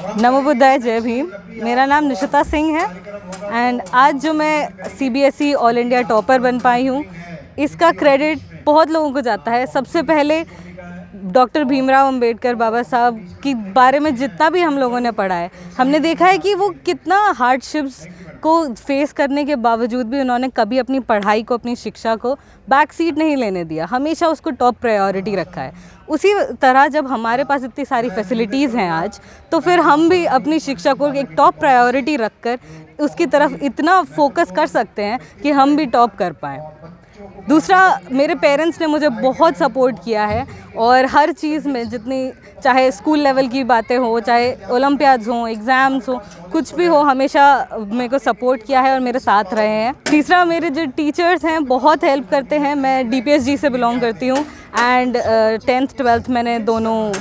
नमो बुद्धाय, जय भीम। मेरा नाम निशिता सिंह है एंड आज जो मैं सीबीएसई ऑल इंडिया टॉपर बन पाई हूँ, इसका क्रेडिट बहुत लोगों को जाता है। सबसे पहले डॉक्टर भीमराव अंबेडकर बाबा साहब के बारे में जितना भी हम लोगों ने पढ़ा है, हमने देखा है कि वो कितना हार्डशिप्स को फेस करने के बावजूद भी उन्होंने कभी अपनी पढ़ाई को, अपनी शिक्षा को बैक सीट नहीं लेने दिया, हमेशा उसको टॉप प्रायोरिटी रखा है। उसी तरह जब हमारे पास इतनी सारी फैसिलिटीज़ हैं आज, तो फिर हम भी अपनी शिक्षा को एक टॉप प्रायोरिटी रखकर उसकी तरफ इतना फोकस कर सकते हैं कि हम भी टॉप कर पाएँ। दूसरा, मेरे पेरेंट्स ने मुझे बहुत सपोर्ट किया है और हर चीज़ में, जितनी चाहे स्कूल लेवल की बातें हो, चाहे ओलंपियाड्स हों, एग्ज़ाम्स हो, कुछ भी हो, हमेशा मेरे को सपोर्ट किया है और मेरे साथ रहे हैं। तीसरा, मेरे जो टीचर्स हैं बहुत हेल्प करते हैं। मैं डीपीएसजी से बिलोंग करती हूँ एंड 10th 12th मैंने दोनों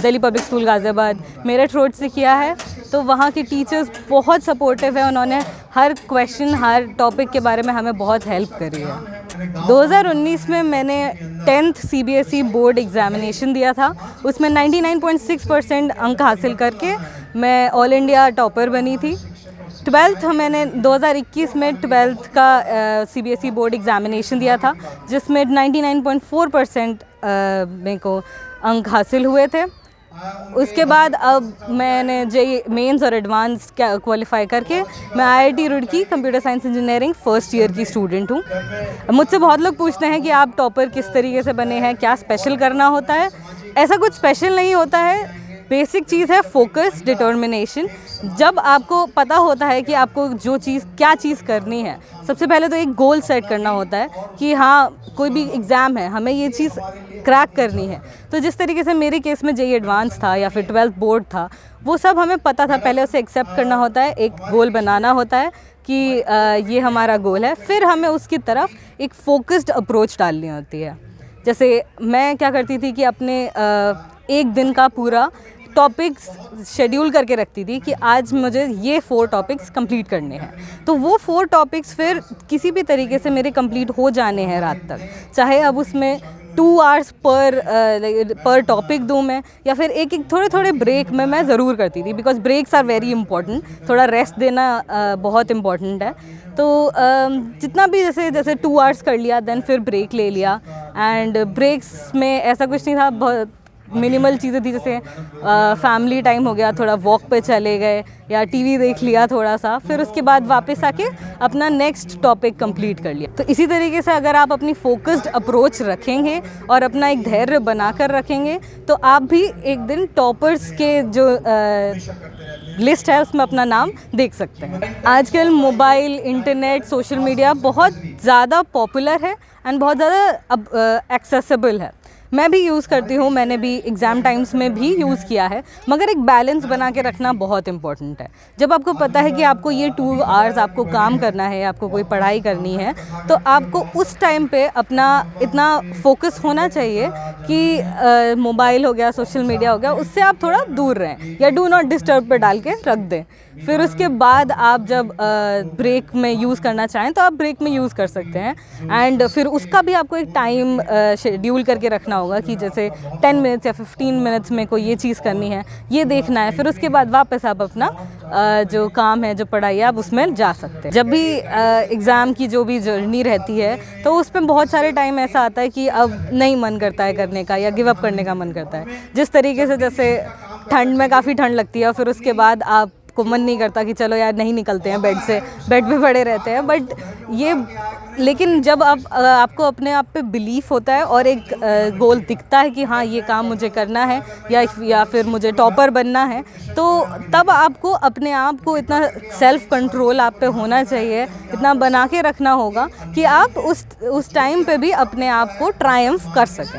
Delhi public school Ghaziabad, Meerut road से किया है। तो वहाँ के टीचर्स बहुत सपोर्टिव है, उन्होंने हर क्वेश्चन, हर टॉपिक के बारे में हमें बहुत हेल्प करी है। 2019 में मैंने 10th सीबीएसई बोर्ड एग्ज़ामिनेशन दिया था। उसमें 99.6% अंक हासिल करके मैं ऑल इंडिया टॉपर बनी थी। 12th मैंने 2021 में 12th का सीबीएसई बोर्ड एग्ज़ामिनेशन दिया था, जिसमें 99.4% मेरे को अंक हासिल हुए थे। उसके बाद अब मैंने जेईई मेंस और एडवांस क्वालिफाई करके मैं IIT Roorkee computer science engineering first year की स्टूडेंट हूँ। मुझसे बहुत लोग पूछते हैं कि आप टॉपर किस तरीके से बने हैं, क्या स्पेशल करना होता है। ऐसा कुछ स्पेशल नहीं होता है। बेसिक चीज़ है फोकस, डिटर्मिनेशन। जब आपको पता होता है कि आपको क्या चीज़ करनी है, सबसे पहले तो एक गोल सेट करना होता है कि हाँ, कोई भी एग्ज़ाम है, हमें ये चीज़ क्रैक करनी है। तो जिस तरीके से मेरे केस में जेईई एडवांस था या फिर 12th बोर्ड था, वो सब हमें पता था। पहले उसे एक्सेप्ट करना होता है, एक गोल बनाना होता है कि ये हमारा गोल है, फिर हमें उसकी तरफ एक फोकस्ड अप्रोच डालनी होती है। जैसे मैं क्या करती थी कि अपने एक दिन का पूरा टॉपिक्स शेड्यूल करके रखती थी कि आज मुझे ये 4 टॉपिक्स कंप्लीट करने हैं। तो वो 4 टॉपिक्स फिर किसी भी तरीके से मेरे कंप्लीट हो जाने हैं रात तक, चाहे अब उसमें 2 आवर्स पर टॉपिक दूँ मैं, या फिर एक थोड़े थोड़े ब्रेक में मैं ज़रूर करती थी, because breaks are very important. थोड़ा रेस्ट देना बहुत इम्पॉर्टेंट है। तो जितना भी जैसे 2 आवर्स कर लिया, देन फिर ब्रेक ले लिया। एंड ब्रेक्स में ऐसा कुछ नहीं था, बहुत मिनिमल चीज़ें थी, जैसे फैमिली टाइम हो गया, थोड़ा वॉक पे चले गए या टीवी देख लिया थोड़ा सा, फिर उसके बाद वापस आके अपना नेक्स्ट टॉपिक कंप्लीट कर लिया। तो इसी तरीके से अगर आप अपनी फोकस्ड अप्रोच रखेंगे और अपना एक धैर्य बनाकर रखेंगे, तो आप भी एक दिन टॉपर्स के जो लिस्ट है उसमें अपना नाम देख सकते हैं। आजकल मोबाइल, इंटरनेट, सोशल मीडिया बहुत ज़्यादा पॉपुलर है एंड बहुत ज़्यादा अब एक्सेसिबल है। मैं भी यूज़ करती हूँ, मैंने भी एग्ज़ाम टाइम्स में भी यूज़ किया है, मगर एक बैलेंस बना के रखना बहुत इम्पॉर्टेंट है। जब आपको पता है कि आपको ये 2 आवर्स आपको काम करना है, आपको कोई पढ़ाई करनी है, तो आपको उस टाइम पे अपना इतना फोकस होना चाहिए कि मोबाइल हो गया, सोशल मीडिया हो गया, उससे आप थोड़ा दूर रहें या डू नॉट डिस्टर्ब पे डाल के रख दें। फिर उसके बाद आप जब ब्रेक में यूज़ करना चाहें तो आप ब्रेक में यूज़ कर सकते हैं। एंड फिर उसका भी आपको एक टाइम शेड्यूल करके रखना होगा कि जैसे 10 मिनट्स या 15 मिनट्स में कोई ये चीज़ करनी है, ये देखना है। फिर उसके बाद वापस आप अपना जो काम है, जो पढ़ाई है, आप उसमें जा सकते हैं। जब भी एग्ज़ाम की जो भी जर्नी रहती है, तो उसमें बहुत सारे टाइम ऐसा आता है कि अब नहीं मन करता है करने का या गिव अप करने का मन करता है। जिस तरीके से जैसे ठंड में काफ़ी ठंड लगती है, फिर उसके बाद आपको मन नहीं करता कि चलो यार नहीं निकलते हैं बेड से, बेड पे पड़े रहते हैं। बट ये, लेकिन जब आपको अपने आप पे बिलीफ होता है और एक गोल दिखता है कि हाँ, ये काम मुझे करना है या फिर मुझे टॉपर बनना है, तो तब आपको अपने आप को इतना सेल्फ कंट्रोल आप पे होना चाहिए, इतना बना के रखना होगा कि आप उस टाइम पे भी अपने आप को ट्रायम्फ कर सकें।